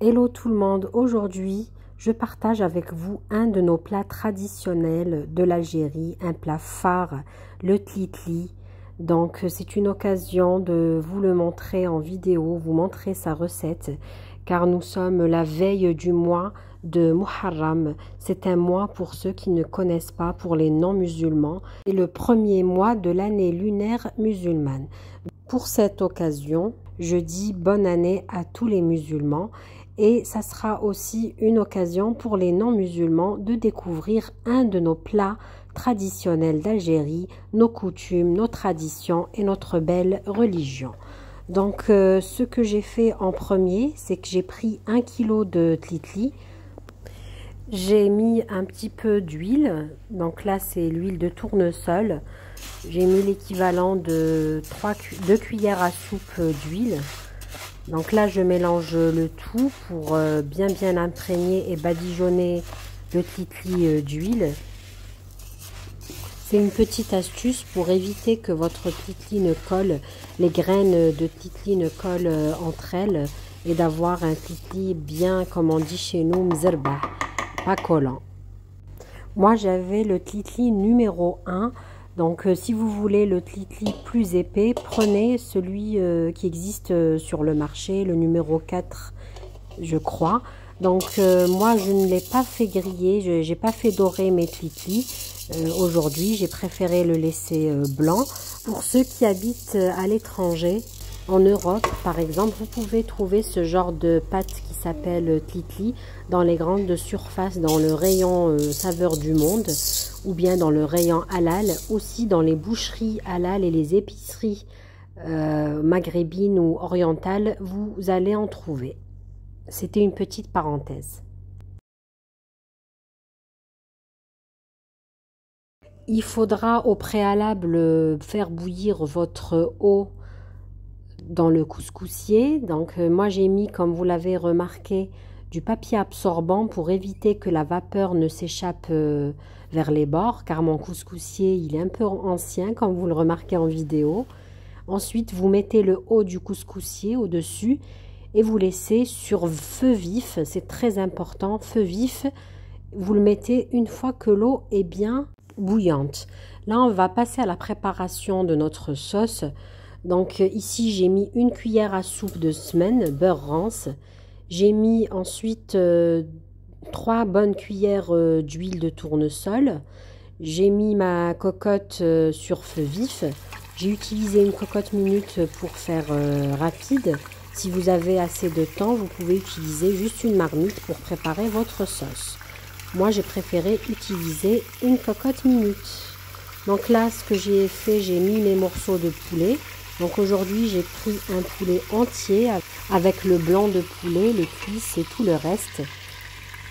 Hello tout le monde, aujourd'hui je partage avec vous un de nos plats traditionnels de l'Algérie, un plat phare, le tlitli. Donc c'est une occasion de vous le montrer en vidéo, vous montrer sa recette, car nous sommes la veille du mois de Muharram. C'est un mois pour ceux qui ne connaissent pas, pour les non-musulmans, et le premier mois de l'année lunaire musulmane. Pour cette occasion, je dis bonne année à tous les musulmans. Et ça sera aussi une occasion pour les non-musulmans de découvrir un de nos plats traditionnels d'Algérie, nos coutumes, nos traditions et notre belle religion. Donc ce que j'ai fait en premier, c'est que j'ai pris 1 kg de tlitli. J'ai mis un petit peu d'huile, donc là c'est l'huile de tournesol. J'ai mis l'équivalent de 2 cuillères à soupe d'huile. Donc là, je mélange le tout pour bien imprégner et badigeonner le tlitli d'huile. C'est une petite astuce pour éviter que votre tlitli ne colle, les graines de tlitli ne collent entre elles et d'avoir un tlitli bien, comme on dit chez nous, mzerba, pas collant. Moi, j'avais le tlitli numéro 1. Donc si vous voulez le tlitli plus épais, prenez celui qui existe sur le marché, le numéro 4 je crois. Donc moi je ne l'ai pas fait griller, j'ai pas fait dorer mes tlitlis aujourd'hui, j'ai préféré le laisser blanc. Pour ceux qui habitent à l'étranger, en Europe par exemple, vous pouvez trouver ce genre de pâte qui s'appelle tlitli dans les grandes surfaces, dans le rayon saveur du monde, ou bien dans le rayon halal, aussi dans les boucheries halal et les épiceries maghrébines ou orientales, vous allez en trouver. C'était une petite parenthèse. Il faudra au préalable faire bouillir votre eau dans le couscoussier. Donc moi j'ai mis, comme vous l'avez remarqué, du papier absorbant pour éviter que la vapeur ne s'échappe vers les bords, car mon couscoussier il est un peu ancien comme vous le remarquez en vidéo. Ensuite vous mettez le haut du couscoussier au dessus et vous laissez sur feu vif, c'est très important, feu vif. Vous le mettez une fois que l'eau est bien bouillante. Là on va passer à la préparation de notre sauce. Donc ici j'ai mis 1 cuillère à soupe de semaine, beurre rance. J'ai mis ensuite 3 bonnes cuillères d'huile de tournesol. J'ai mis ma cocotte sur feu vif. J'ai utilisé une cocotte minute pour faire rapide. Si vous avez assez de temps, vous pouvez utiliser juste une marmite pour préparer votre sauce. Moi j'ai préféré utiliser une cocotte minute. Donc là ce que j'ai fait, j'ai mis mes morceaux de poulet. Donc aujourd'hui j'ai pris un poulet entier avec le blanc de poulet, les cuisses et tout le reste.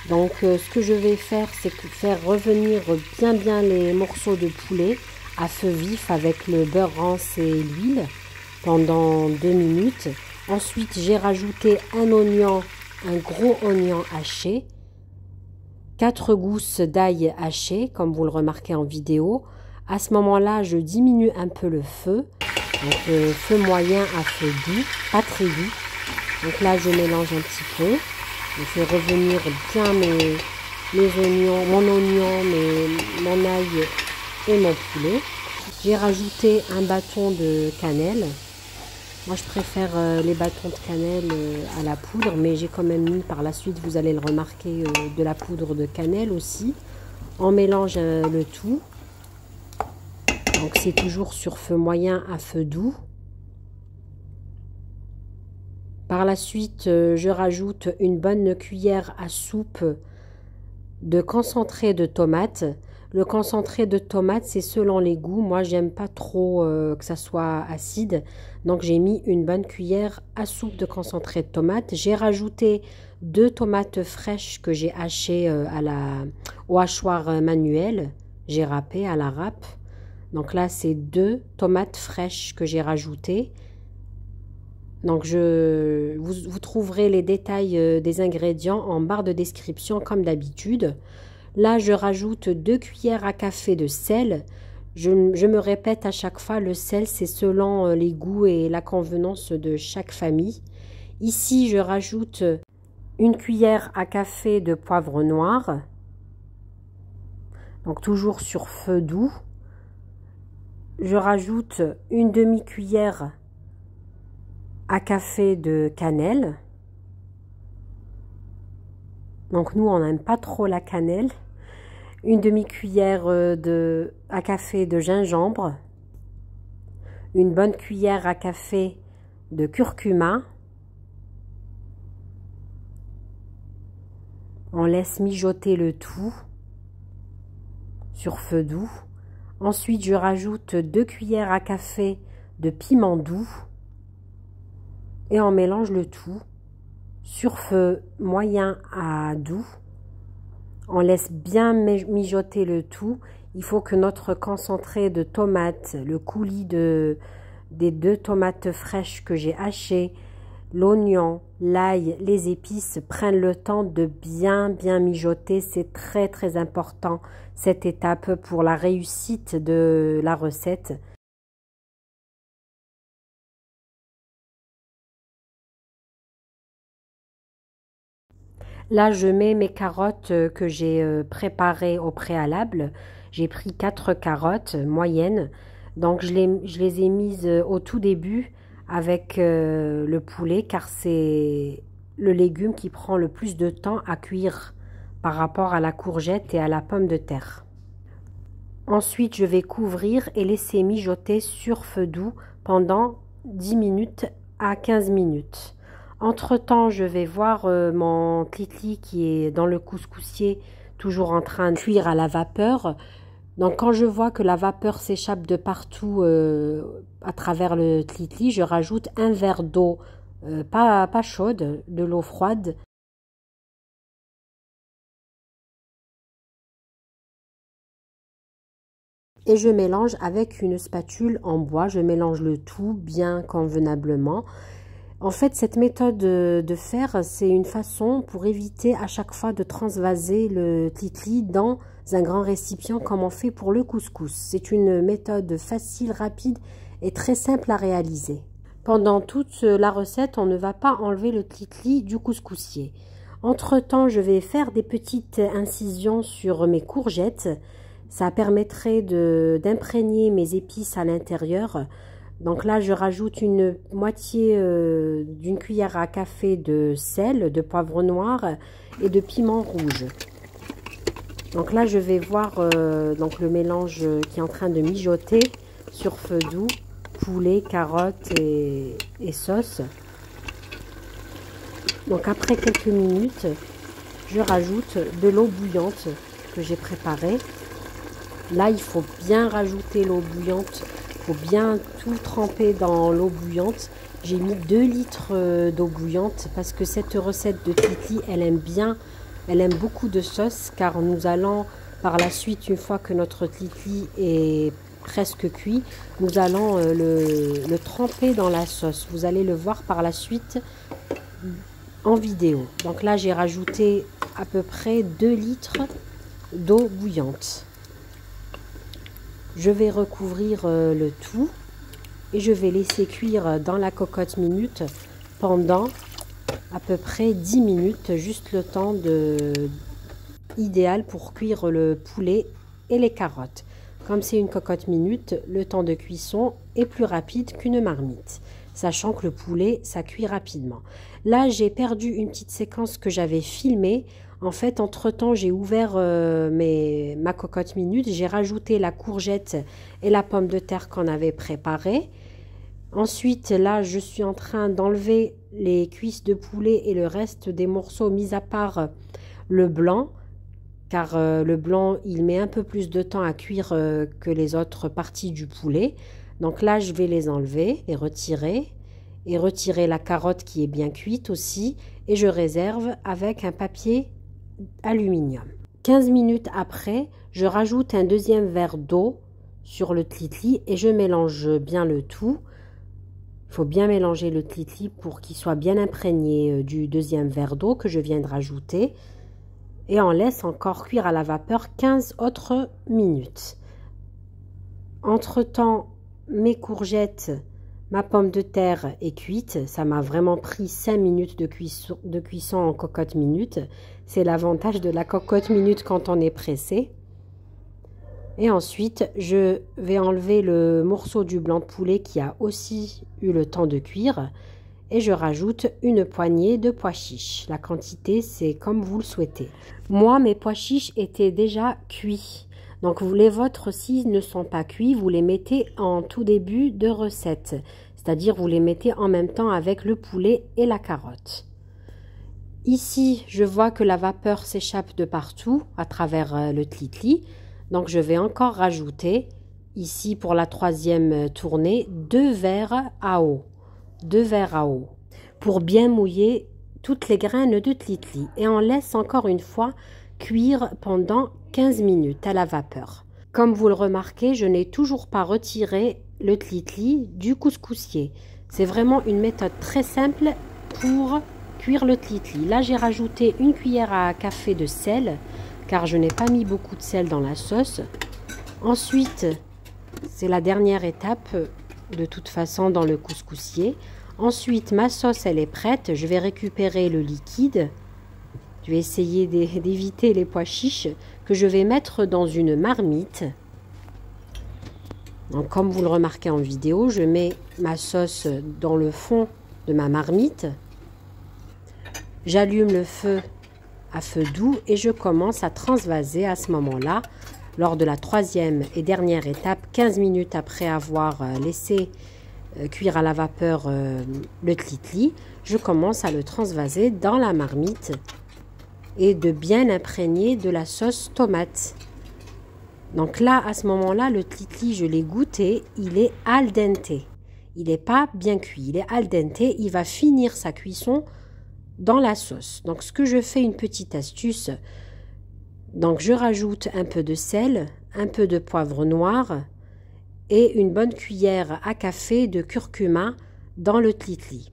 Donc ce que je vais faire, c'est faire revenir bien les morceaux de poulet à feu vif avec le beurre rance et l'huile pendant 2 minutes. Ensuite j'ai rajouté un oignon, un gros oignon haché, 4 gousses d'ail haché comme vous le remarquez en vidéo. À ce moment-là je diminue un peu le feu. Donc feu moyen à feu doux, pas très doux. Donc là je mélange un petit peu. Je fais revenir bien mes oignons, mon oignon, mon ail et mon poulet. J'ai rajouté un bâton de cannelle. Moi je préfère les bâtons de cannelle à la poudre, mais j'ai quand même mis par la suite, vous allez le remarquer, de la poudre de cannelle aussi. On mélange le tout. Donc c'est toujours sur feu moyen à feu doux. Par la suite, je rajoute une bonne cuillère à soupe de concentré de tomate. Le concentré de tomate, c'est selon les goûts. Moi, j'aime pas trop que ça soit acide. Donc j'ai mis une bonne cuillère à soupe de concentré de tomate. J'ai rajouté 2 tomates fraîches que j'ai hachées au hachoir manuel. J'ai râpé à la râpe. Donc là, c'est 2 tomates fraîches que j'ai rajoutées. Donc vous trouverez les détails des ingrédients en barre de description comme d'habitude. Là, je rajoute 2 cuillères à café de sel. Je me répète à chaque fois, le sel, c'est selon les goûts et la convenance de chaque famille. Ici, je rajoute une cuillère à café de poivre noir, donc toujours sur feu doux. Je rajoute une demi-cuillère à café de cannelle. Donc nous, on n'aime pas trop la cannelle. Une demi-cuillère à café de gingembre. Une bonne cuillère à café de curcuma. On laisse mijoter le tout sur feu doux. Ensuite, je rajoute 2 cuillères à café de piment doux et on mélange le tout sur feu moyen à doux. On laisse bien mijoter le tout. Il faut que notre concentré de tomates, le coulis des 2 tomates fraîches que j'ai hachées, l'oignon, l'ail, les épices prennent le temps de bien mijoter. C'est très important cette étape pour la réussite de la recette. Là, je mets mes carottes que j'ai préparées au préalable. J'ai pris 4 carottes moyennes. Donc, je les ai mises au tout début avec le poulet car c'est le légume qui prend le plus de temps à cuire par rapport à la courgette et à la pomme de terre. Ensuite, je vais couvrir et laisser mijoter sur feu doux pendant 10 minutes à 15 minutes. Entre-temps, je vais voir mon tli-tli qui est dans le couscoussier, toujours en train de cuire à la vapeur. Donc, quand je vois que la vapeur s'échappe de partout à travers le tli-tli, je rajoute un verre d'eau, pas chaude, de l'eau froide. Et je mélange avec une spatule en bois. Je mélange le tout bien convenablement. En fait, cette méthode de faire, c'est une façon pour éviter à chaque fois de transvaser le tli-tli dans un grand récipient comme on fait pour le couscous. C'est une méthode facile, rapide et très simple à réaliser. Pendant toute la recette, on ne va pas enlever le tli-tli du couscoussier. Entre-temps, je vais faire des petites incisions sur mes courgettes. Ça permettrait d'imprégner mes épices à l'intérieur. Donc là, je rajoute une moitié d'une cuillère à café de sel, de poivre noir et de piment rouge. Donc là, je vais voir donc le mélange qui est en train de mijoter sur feu doux, poulet, carottes et sauce. Donc après quelques minutes, je rajoute de l'eau bouillante que j'ai préparée. Là, il faut bien rajouter l'eau bouillante. Il faut bien tout tremper dans l'eau bouillante. J'ai mis 2 litres d'eau bouillante parce que cette recette de tli-tli, elle aime beaucoup de sauce car nous allons par la suite, une fois que notre tli-tli est presque cuit, nous allons le tremper dans la sauce. Vous allez le voir par la suite en vidéo. Donc là, j'ai rajouté à peu près 2 litres d'eau bouillante. Je vais recouvrir le tout et je vais laisser cuire dans la cocotte minute pendant à peu près 10 minutes, juste le temps idéal pour cuire le poulet et les carottes. Comme c'est une cocotte minute, le temps de cuisson est plus rapide qu'une marmite, sachant que le poulet, ça cuit rapidement. Là, j'ai perdu une petite séquence que j'avais filmée. En fait, entre-temps, j'ai ouvert ma cocotte minute, j'ai rajouté la courgette et la pomme de terre qu'on avait préparée. Ensuite, là, je suis en train d'enlever les cuisses de poulet et le reste des morceaux, mis à part le blanc, car le blanc, il met un peu plus de temps à cuire que les autres parties du poulet. Donc là, je vais les enlever et retirer la carotte qui est bien cuite aussi, et je réserve avec un papier aluminium. 15 minutes après, je rajoute un deuxième verre d'eau sur le tli-tli et je mélange bien le tout. Il faut bien mélanger le tli-tli pour qu'il soit bien imprégné du deuxième verre d'eau que je viens de rajouter. Et on laisse encore cuire à la vapeur 15 autres minutes. Entre-temps, mes courgettes, Ma pomme de terre est cuite. Ça m'a vraiment pris 5 minutes de cuisson en cocotte minute. C'est l'avantage de la cocotte minute quand on est pressé. Et ensuite, je vais enlever le morceau du blanc de poulet qui a aussi eu le temps de cuire. Et je rajoute une poignée de pois chiches. La quantité, c'est comme vous le souhaitez. Moi, mes pois chiches étaient déjà cuits. Donc, les vôtres, s'ils ne sont pas cuits, vous les mettez en tout début de recette. C'est-à-dire, vous les mettez en même temps avec le poulet et la carotte. Ici, je vois que la vapeur s'échappe de partout à travers le tlitli. Donc, je vais encore rajouter, ici pour la troisième tournée, 2 verres à eau. 2 verres à eau pour bien mouiller toutes les graines de tlitli. Et on laisse encore une fois cuire pendant 15 minutes à la vapeur. Comme vous le remarquez, je n'ai toujours pas retiré le tlitli du couscoussier. C'est vraiment une méthode très simple pour cuire le tlitli. Là, j'ai rajouté une cuillère à café de sel, car je n'ai pas mis beaucoup de sel dans la sauce. Ensuite, c'est la dernière étape de toute façon dans le couscoussier. Ensuite, ma sauce, elle est prête. Je vais récupérer le liquide. Je vais essayer d'éviter les pois chiches que je vais mettre dans une marmite. Donc, comme vous le remarquez en vidéo, je mets ma sauce dans le fond de ma marmite. J'allume le feu à feu doux et je commence à transvaser à ce moment-là. Lors de la troisième et dernière étape, 15 minutes après avoir laissé cuire à la vapeur le tlitli, je commence à le transvaser dans la marmite et de bien imprégner de la sauce tomate. Donc là, à ce moment-là, le tlitli, je l'ai goûté, il est al dente. Il n'est pas bien cuit, il est al dente. Il va finir sa cuisson dans la sauce. Donc, ce que je fais, une petite astuce. Donc, je rajoute un peu de sel, un peu de poivre noir et une bonne cuillère à café de curcuma dans le tlitli.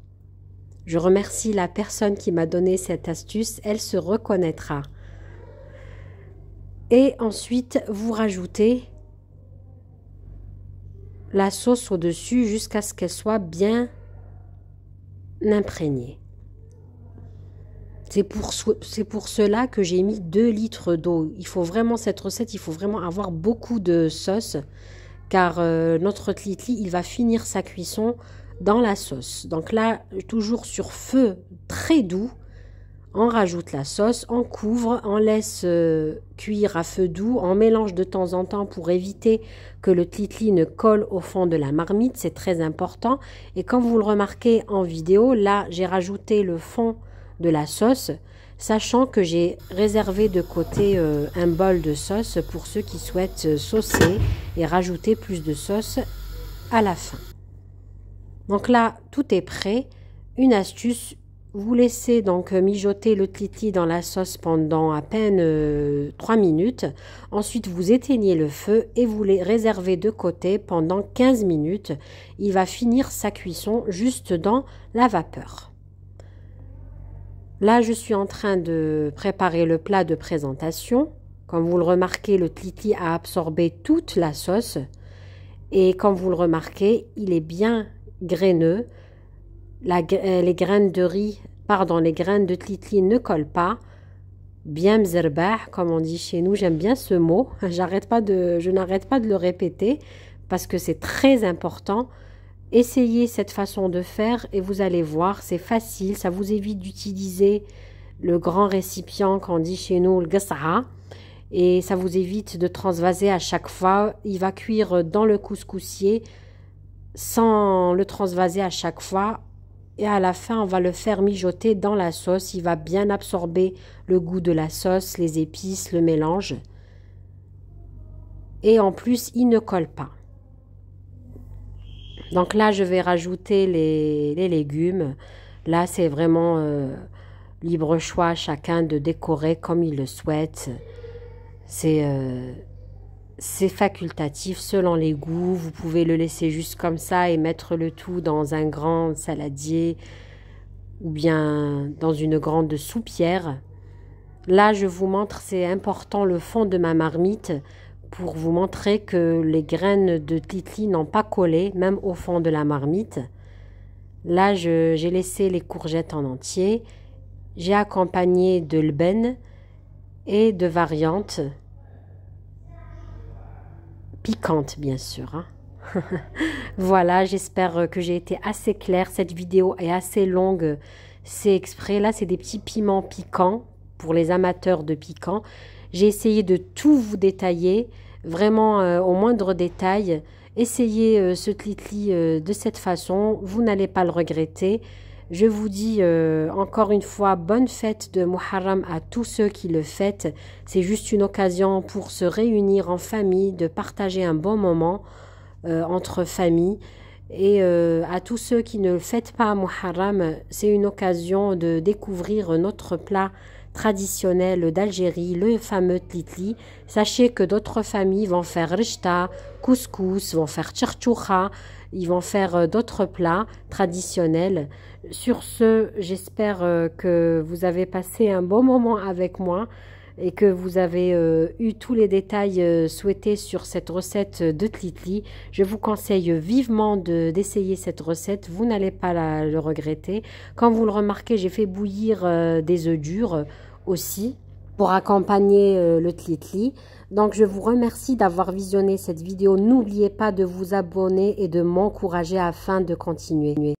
Je remercie la personne qui m'a donné cette astuce, elle se reconnaîtra. Et ensuite, vous rajoutez la sauce au-dessus jusqu'à ce qu'elle soit bien imprégnée. C'est pour cela que j'ai mis 2 litres d'eau. Il faut vraiment, cette recette, il faut vraiment avoir beaucoup de sauce, car notre tlitli, il va finir sa cuisson dans la sauce. Donc là, toujours sur feu très doux, on rajoute la sauce, on couvre, on laisse cuire à feu doux, on mélange de temps en temps pour éviter que le tlitli ne colle au fond de la marmite, c'est très important. Et comme vous le remarquez en vidéo, là, j'ai rajouté le fond de la sauce, sachant que j'ai réservé de côté un bol de sauce pour ceux qui souhaitent saucer et rajouter plus de sauce à la fin. Donc là, tout est prêt. Une astuce, vous laissez donc mijoter le tlitli dans la sauce pendant à peine 3 minutes. Ensuite, vous éteignez le feu et vous les réservez de côté pendant 15 minutes. Il va finir sa cuisson juste dans la vapeur. Là, je suis en train de préparer le plat de présentation. Comme vous le remarquez, le tlitli a absorbé toute la sauce. Et comme vous le remarquez, il est bien graineux. Les graines de riz, les graines de tlitli ne collent pas. Bien mzerbah, comme on dit chez nous. J'aime bien ce mot. Je n'arrête pas de le répéter parce que c'est très important. Essayez cette façon de faire et vous allez voir, c'est facile. Ça vous évite d'utiliser le grand récipient qu'on dit chez nous, le gas'a. Et ça vous évite de transvaser à chaque fois. Il va cuire dans le couscoussier sans le transvaser à chaque fois. Et à la fin, on va le faire mijoter dans la sauce. Il va bien absorber le goût de la sauce, les épices, le mélange. Et en plus, il ne colle pas. Donc là, je vais rajouter les légumes. Là, c'est vraiment libre choix à chacun de décorer comme il le souhaite. C'est facultatif selon les goûts. Vous pouvez le laisser juste comme ça et mettre le tout dans un grand saladier ou bien dans une grande soupière. Là, je vous montre, c'est important, le fond de ma marmite pour vous montrer que les graines de tlitli n'ont pas collé, même au fond de la marmite. Là, j'ai laissé les courgettes en entier. J'ai accompagné de l'ben et de variantes piquantes, bien sûr. Hein. Voilà, j'espère que j'ai été assez claire. Cette vidéo est assez longue, c'est exprès. Là, c'est des petits piments piquants pour les amateurs de piquants. J'ai essayé de tout vous détailler, vraiment au moindre détail. Essayez ce tlitli de cette façon, vous n'allez pas le regretter. Je vous dis encore une fois, bonne fête de Muharram à tous ceux qui le fêtent. C'est juste une occasion pour se réunir en famille, de partager un bon moment entre familles. Et à tous ceux qui ne fêtent pas Muharram, c'est une occasion de découvrir notre plat traditionnel d'Algérie, le fameux tlitli. Sachez que d'autres familles vont faire rechta, couscous, vont faire tchartchoura, ils vont faire d'autres plats traditionnels. Sur ce, j'espère que vous avez passé un bon moment avec moi et que vous avez eu tous les détails souhaités sur cette recette de tlitli. Je vous conseille vivement d'essayer cette recette, vous n'allez pas le regretter. Comme vous le remarquez, j'ai fait bouillir des œufs durs aussi pour accompagner le tlitli. Donc je vous remercie d'avoir visionné cette vidéo. N'oubliez pas de vous abonner et de m'encourager afin de continuer.